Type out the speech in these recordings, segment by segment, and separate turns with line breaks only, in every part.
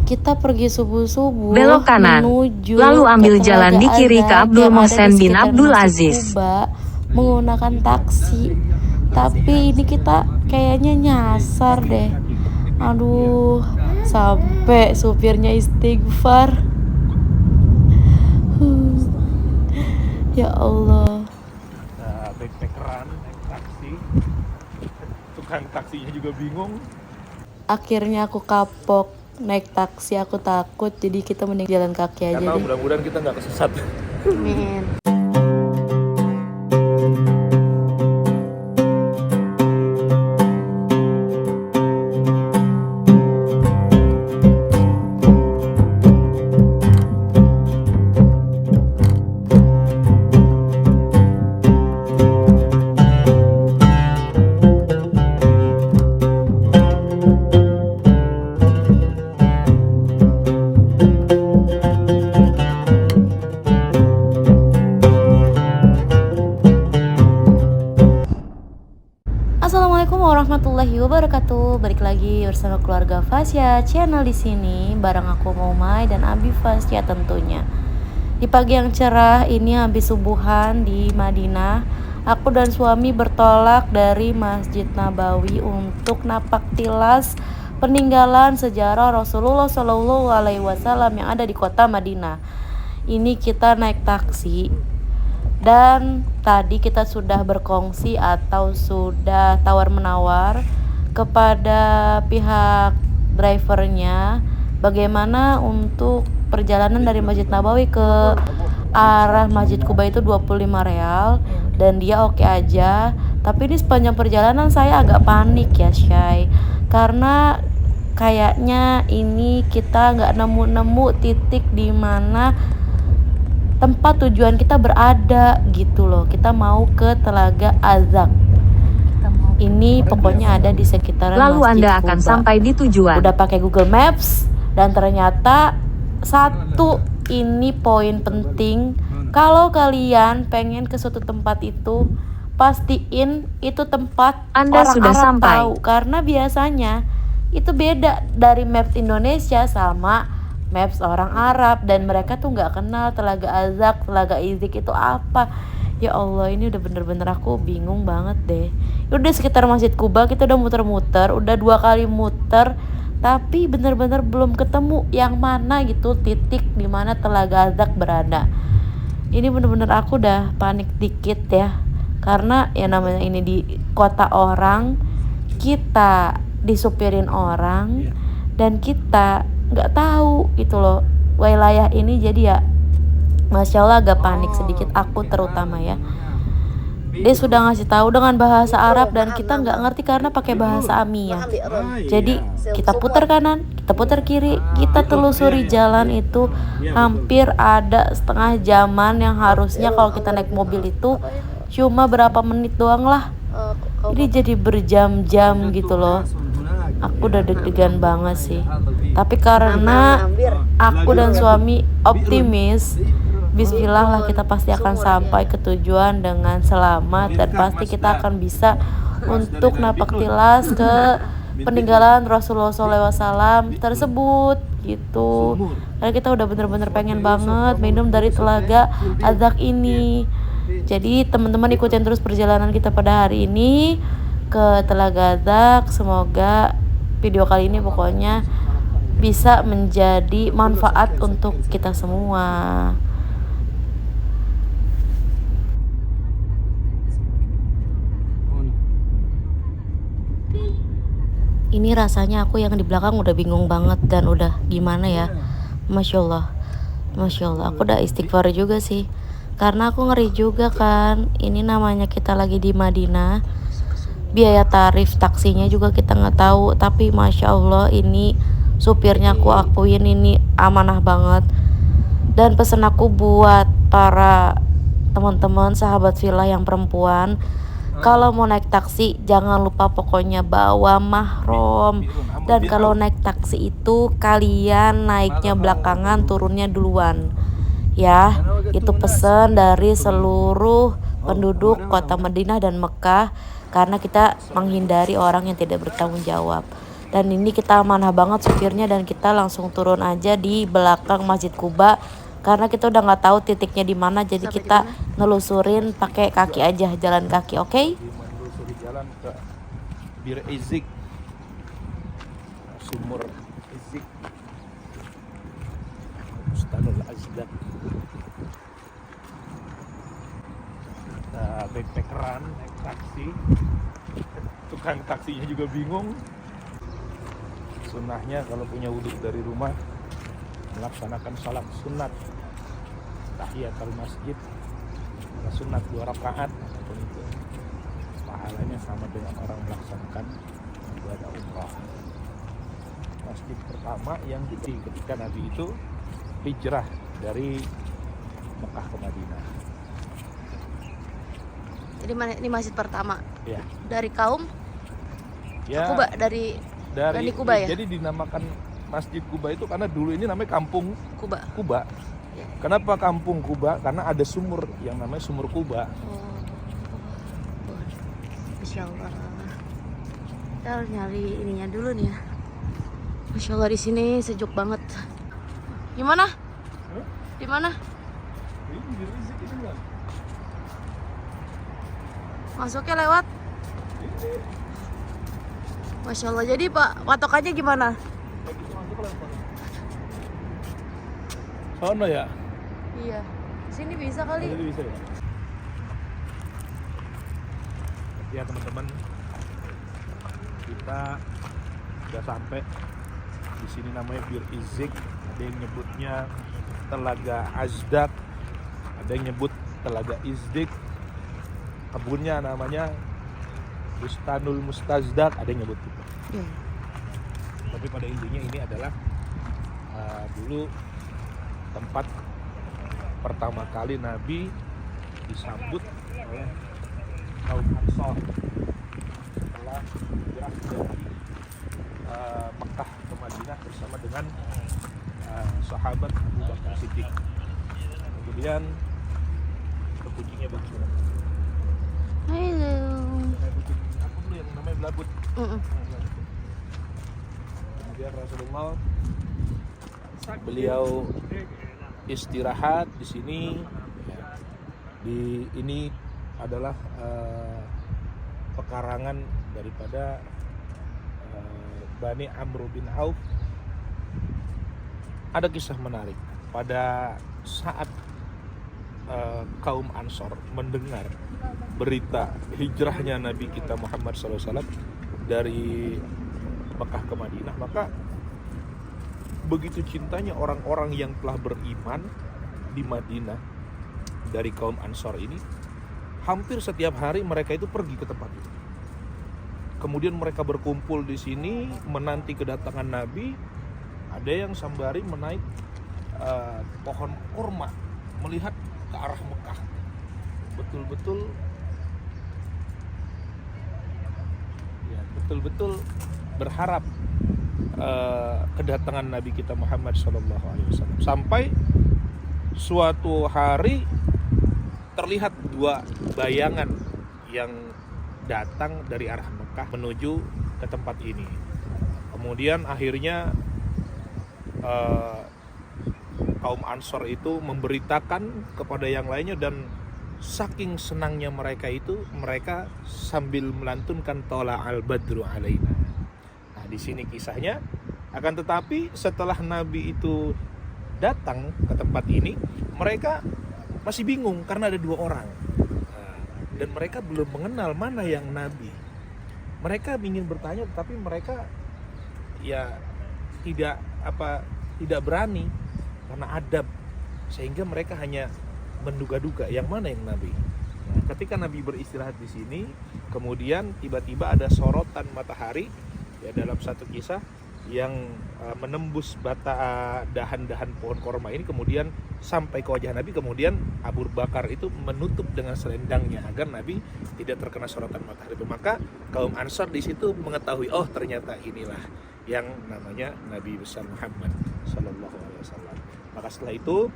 Kita pergi subuh-subuh
belok kanan,
menuju
lalu ambil
ke
jalan
Telaga
di kiri ke
Azak
Abdul
yang ada di
Mohsen bin
sekitar
Abdul
Masjid
Aziz.
Kuba menggunakan taksi. Tapi ini kita kayaknya nyasar deh. Aduh, sampai supirnya istighfar. Ya Allah.
Nah, backpackeran naik taksi, tukang taksinya juga bingung.
Akhirnya aku kapok naik taksi, aku takut, jadi kita mending jalan kaki aja
Karena
deh.
mudah-mudahan kita nggak kesesat.
Amin. Assalamualaikum warahmatullahi wabarakatuh. Balik lagi bersama keluarga Fasya channel di sini bareng aku Maumai dan Abi Fasya tentunya. Di pagi yang cerah ini habis subuhan di Madinah, aku dan suami bertolak dari Masjid Nabawi untuk napak tilas peninggalan sejarah Rasulullah Shallallahu Alaihi Wasallam yang ada di kota Madinah. Ini kita naik taksi. Dan tadi kita sudah berkongsi atau sudah tawar-menawar kepada pihak drivernya bagaimana untuk perjalanan dari Masjid Nabawi ke arah Masjid Kuba itu 25 real dan dia oke aja. Tapi ini sepanjang perjalanan saya agak panik ya Syai, karena kayaknya ini kita nggak nemu-nemu titik di mana tempat tujuan kita berada gitu loh. Kita mau ke Telaga Azak. Ini pokoknya ada di sekitaran
Lalu
Masjid
Anda
Kuba.
akan sampai di tujuan.
Udah pakai Google Maps dan ternyata satu ini poin penting. Kalau kalian pengen ke suatu tempat itu, pastiin itu tempat
Anda
orang
sudah
Arab
sampai.
tahu, karena biasanya itu beda dari maps Indonesia sama maps orang Arab, dan mereka tuh nggak kenal Telaga Azak, Telaga Izik itu apa. Ya Allah, ini udah bener-bener aku bingung banget deh. Udah sekitar Masjid Kuba kita udah muter-muter, udah 2 kali muter, tapi bener-bener belum ketemu yang mana gitu titik di mana Telaga Azak berada. Ini bener-bener aku udah panik dikit ya, karena ya namanya ini di kota orang, kita disupirin orang dan kita nggak tahu gitu loh wilayah ini. Jadi ya Masya Allah agak panik sedikit, aku terutama ya. Dia sudah ngasih tahu dengan bahasa Arab dan kita nggak ngerti karena pakai bahasa Amiyah. Jadi kita putar kanan, kita putar kiri, kita telusuri jalan itu hampir ada setengah jaman yang harusnya kalau kita naik mobil itu cuma berapa menit doang lah. Ini jadi berjam-jam gitu loh. Aku udah deg-degan banget sih. Tapi karena aku dan suami optimis, bismillah lah kita pasti akan sampai ke tujuan dengan selamat dan pasti kita akan bisa untuk napak tilas ke peninggalan Rasulullah SAW tersebut gitu. Karena kita udah bener-bener pengen banget minum dari Telaga Azak ini. Jadi teman-teman ikutin terus perjalanan kita pada hari ini ke Telaga Azak. Semoga video kali ini pokoknya bisa menjadi manfaat untuk kita semua. Ini rasanya aku yang di belakang udah bingung banget dan udah gimana ya. Masya Allah, Masya Allah, aku udah istighfar juga sih, karena aku ngeri juga kan. Ini namanya kita lagi di Madinah, biaya tarif taksinya juga kita nggak tahu. Tapi Masya Allah ini supirnya aku akuin ini amanah banget. Dan pesan aku buat para teman-teman sahabat villa yang perempuan, kalau mau naik taksi jangan lupa pokoknya bawa mahram. Dan kalau naik taksi itu kalian naiknya belakangan, turunnya duluan ya. Itu pesan dari seluruh penduduk kota Madinah dan Mekah, karena kita menghindari orang yang tidak bertanggung jawab. Dan ini kita amanah banget supirnya, dan kita langsung turun aja di belakang Masjid Quba karena kita udah nggak tahu titiknya di mana, jadi
Sampai
kita
di mana?
nelusurin pakai kaki aja, jalan kaki. Oke?
Di menelusuri jalan ke Bir Izik, sumur Izik, Bustanul Azdak. Nah, backpackeran naik taksi, tukang taksinya juga bingung. Sunnahnya kalau punya wudhu dari rumah, melaksanakan salat sunat tahiyatul masjid, sunat 2 rakaat, apapun itu, pahalanya sama dengan orang melaksanakan ibadah umrah. Masjid pertama yang ketika Nabi itu hijrah dari Mekah ke Madinah.
Jadi mana ini masjid pertama
Ya,
dari kaum
ya
Kuba, dari Kuba ya?
Jadi dinamakan Masjid Kuba itu karena dulu ini namanya Kampung
Kuba.
Kuba.
Ya.
Kenapa Kampung Kuba? Karena ada sumur yang namanya Sumur Kuba.
Oh. Masya Allah. Kita harus nyari ininya dulu nih ya. Masya Allah, di sini sejuk banget. Gimana? Di mana?
Ini Bir Izik ini kan?
Masuknya lewat. Masya Allah. Jadi Pak, patokannya gimana?
Sono ya?
Iya. Sini bisa kali.
Jadi bisa ya? Ya teman-teman, kita sudah sampai di sini, namanya Bir Izik. Ada yang nyebutnya Telaga Azdak, ada yang nyebut Telaga Izdik. Kebunnya namanya Bustanul Mustazdak, ada yang nyebut gitu.
Iya.
Tapi pada intinya ini adalah dulu tempat pertama kali Nabi disambut oleh kaum Ansor setelah hijrah dari Mekah ke Madinah bersama dengan sahabat Abu Bakar Siddiq. Kemudian kucingnya bagus banget.
Halo.
Kayak kucing apa dulu yang namanya belabut. Kemudian Rasulullah beliau istirahat di sini. Di ini adalah pekarangan daripada Bani Amr bin Auf. Ada kisah menarik pada saat kaum Ansor mendengar berita hijrahnya Nabi kita Muhammad SAW dari Mekah ke Madinah, maka begitu cintanya orang-orang yang telah beriman di Madinah dari kaum Ansor ini, hampir setiap hari mereka itu pergi ke tempat itu. Kemudian mereka berkumpul di sini menanti kedatangan Nabi. Ada yang sembari menaik pohon kurma melihat ke arah Mekah. Betul-betul berharap kedatangan Nabi kita Muhammad SAW. Sampai suatu hari terlihat 2 bayangan yang datang dari arah Mekah menuju ke tempat ini. Kemudian akhirnya kaum Ansor itu memberitakan kepada yang lainnya, dan saking senangnya mereka itu, mereka sambil melantunkan Tola al-Badru alaina. Nah, di sini kisahnya. Akan tetapi setelah Nabi itu datang ke tempat ini, mereka masih bingung karena ada 2 orang. Dan mereka belum mengenal mana yang Nabi. Mereka ingin bertanya, tapi mereka ya tidak berani karena adab, sehingga mereka hanya menduga-duga yang mana yang Nabi. Nah, ketika Nabi beristirahat di sini, kemudian tiba-tiba ada sorotan matahari ya dalam satu kisah yang menembus dahan-dahan pohon korma ini, kemudian sampai ke wajah Nabi. Kemudian Abu Bakar itu menutup dengan selendangnya agar Nabi tidak terkena sorotan matahari itu. Maka kaum Ansar di situ mengetahui, oh ternyata inilah yang namanya Nabi besar Muhammad Sallallahu Alaihi Wasallam. Maka setelah itu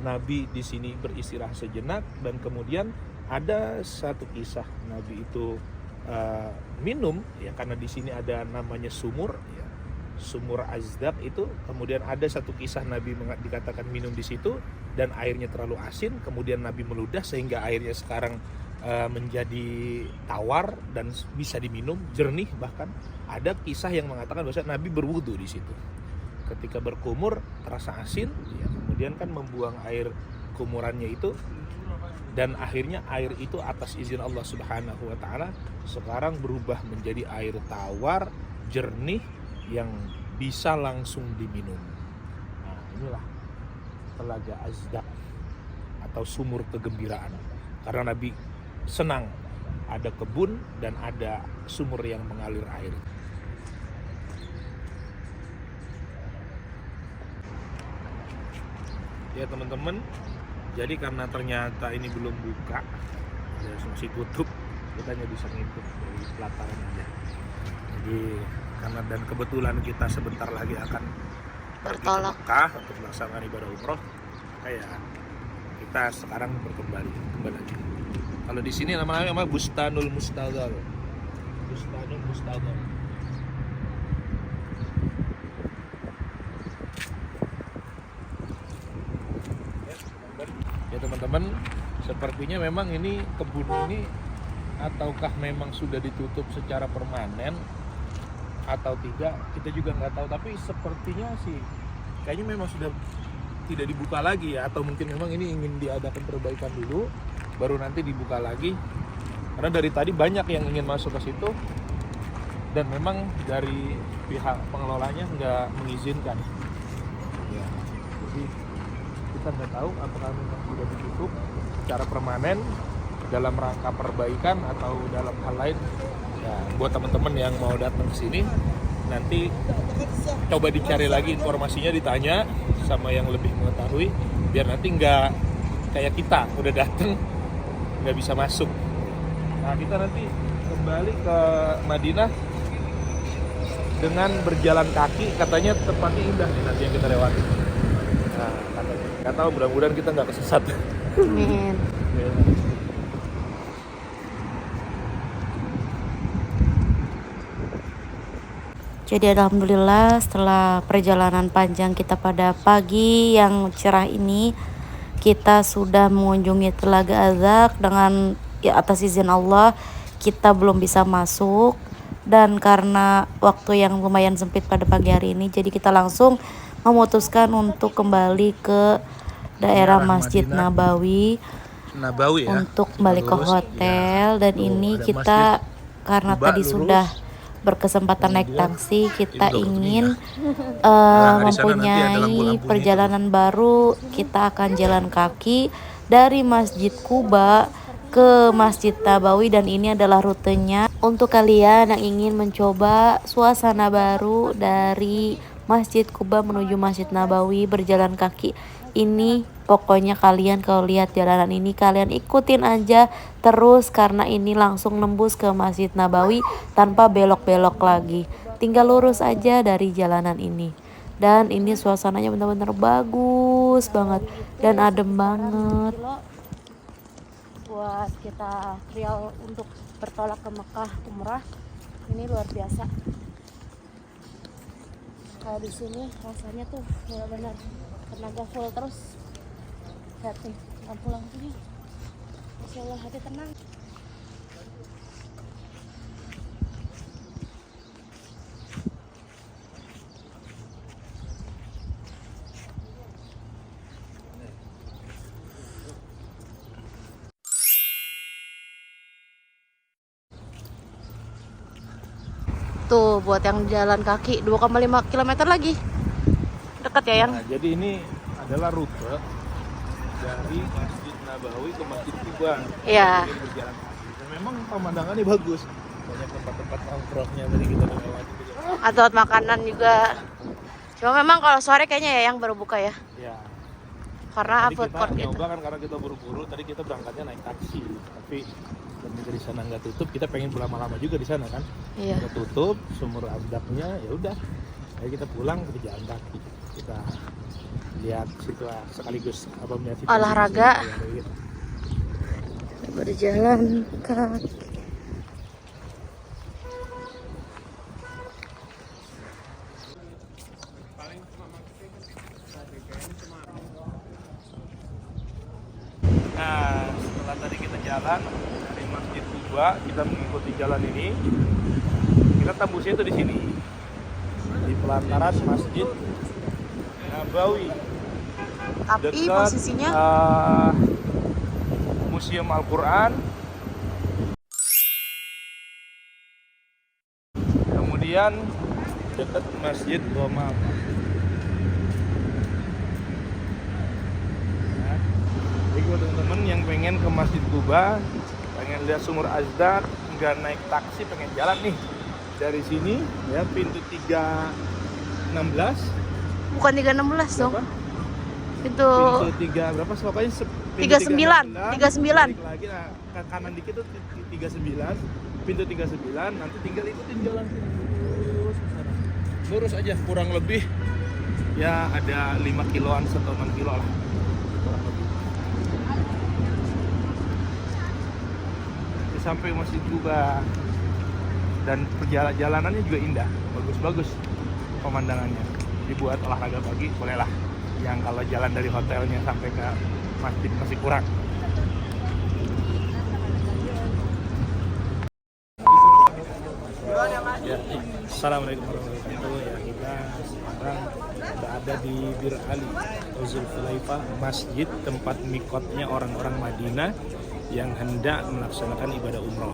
Nabi di sini beristirahat sejenak, dan kemudian ada satu kisah Nabi itu minum ya, karena di sini ada namanya sumur ya, sumur Azdak itu. Kemudian ada satu kisah Nabi dikatakan minum di situ dan airnya terlalu asin, kemudian Nabi meludah sehingga airnya sekarang menjadi tawar dan bisa diminum, jernih. Bahkan ada kisah yang mengatakan bahwa Nabi berwudu di situ. Ketika berkumur terasa asin, ya, kemudian kan membuang air kumurannya itu, dan akhirnya air itu atas izin Allah Subhanahu wa taala sekarang berubah menjadi air tawar, jernih yang bisa langsung diminum. Nah, inilah Telaga Azdak atau sumur kegembiraan. Karena Nabi senang ada kebun dan ada sumur yang mengalir air. Ya teman-teman, jadi karena ternyata ini belum buka, ya masih tutup, kita hanya bisa ngikut dari pelataran aja. Jadi karena dan kebetulan kita sebentar lagi akan pergi ke Mekah untuk melaksanakan ibadah umroh, kayak kita sekarang kembali lagi. Kalau di sini namanya Bustanul Mustadhar. Bustanul Mustadhar. Ya teman-teman, sepertinya memang ini kebun ini ataukah memang sudah ditutup secara permanen atau tidak, kita juga nggak tahu. Tapi sepertinya sih kayaknya memang sudah tidak dibuka lagi ya, atau mungkin memang ini ingin diadakan perbaikan dulu baru nanti dibuka lagi, karena dari tadi banyak yang ingin masuk ke situ dan memang dari pihak pengelolanya nggak mengizinkan ya. Jadi kita nggak tahu apakah memang sudah ditutup secara permanen dalam rangka perbaikan atau dalam hal lain ya. Buat teman-teman yang mau datang ke sini nanti coba dicari lagi informasinya, ditanya sama yang lebih mengetahui, biar nanti nggak kayak kita udah datang nggak bisa masuk. Nah, kita nanti kembali ke Madinah dengan berjalan kaki, katanya tempatnya indah nih nanti yang kita lewati. Nah, katanya nggak tahu, mudah-mudahan kita nggak kesesat.
Amin.
Jadi alhamdulillah setelah perjalanan panjang kita pada pagi yang cerah ini, kita sudah mengunjungi Telaga Azdak dengan ya, atas izin Allah. Kita belum bisa masuk dan karena waktu yang lumayan sempit pada pagi hari ini, jadi kita langsung memutuskan untuk kembali ke daerah Masjid Nabawi
ya,
untuk kembali ke hotel ya. Dan ini kita karena tadi sudah berkesempatan naik taksi, kita ingin mempunyai perjalanan baru. Kita akan jalan kaki dari Masjid Quba ke Masjid Nabawi, dan ini adalah rutenya untuk kalian yang ingin mencoba suasana baru dari Masjid Quba menuju Masjid Nabawi berjalan kaki. Ini pokoknya kalian kalau lihat jalanan ini kalian ikutin aja terus, karena ini langsung nembus ke Masjid Nabawi tanpa belok-belok lagi, tinggal lurus aja dari jalanan ini. Dan ini suasananya benar-benar bagus banget dan adem banget.
Buat kita trial untuk bertolak ke Mekah umrah ini luar biasa. Kalau di sini rasanya tuh benar-benar tenaga full terus. Lihat nih lampu-lampunya, Masya Allah, hati tenang. Tuh buat yang jalan kaki 2,5 km lagi. Dekat ya, Yang?
Nah, jadi ini adalah rute dari Masjid Nabawi ke Masjid Quba.
Iya.
Berjalan kaki. Dan memang pemandangannya bagus. Banyak tempat-tempat nongkrongnya tadi kita lewati juga.
Atau makanan juga. Cuma memang kalau sore kayaknya ya yang baru buka ya.
Ya.
Karena
Tadi
food
kita
court gitu.
nyoba kan karena kita buru-buru. Tadi kita berangkatnya naik taksi. Tapi karena dari sana nggak tutup, kita pengen berlama-lama juga di sana kan.
Iya.
Nggak tutup, sumur Azdaknya ya udah. Ayo kita pulang ke jalan kaki. Kita lihat situ sekaligus apa melihat
olahraga
gitu.
Berjalan kaki.
Nah, setelah tadi kita jalan dari Masjid Quba, kita mengikuti jalan ini. Kita tembusnya itu di sini, di pelataran Masjid Nabawi.
Tapi
Dekat,
posisinya
Museum Al-Quran. Kemudian dekat Masjid Ghamam. Nah, jadi buat teman-teman yang pengen ke Masjid Quba, pengen lihat sumur Azdak, nggak naik taksi, pengen jalan nih dari sini ya, pintu 316.
bukan 316 dong.
Berapa?
Itu
Pintu 3 berapa? Pokoknya pintu
39. 39.
balik lagi, nah ke kanan dikit tuh 39, pintu 39, nanti tinggal ikutin jalan lurus ke sana. Lurus aja, kurang lebih ya ada 5 kiloan atau 6 kilo lah kurang lebih. Nanti sampai Masjid Quba, dan perjalanannya juga indah, bagus-bagus pemandangannya. Dibuat olahraga pagi, bolehlah. Yang kalau jalan dari hotelnya sampai ke masjid masih kurang. Ya, assalamualaikum warahmatullahi wabarakatuh. Ya, kita sekarang berada di Bir Ali atau Zulfulaifah, masjid tempat mikotnya orang-orang Madinah yang hendak melaksanakan ibadah umroh.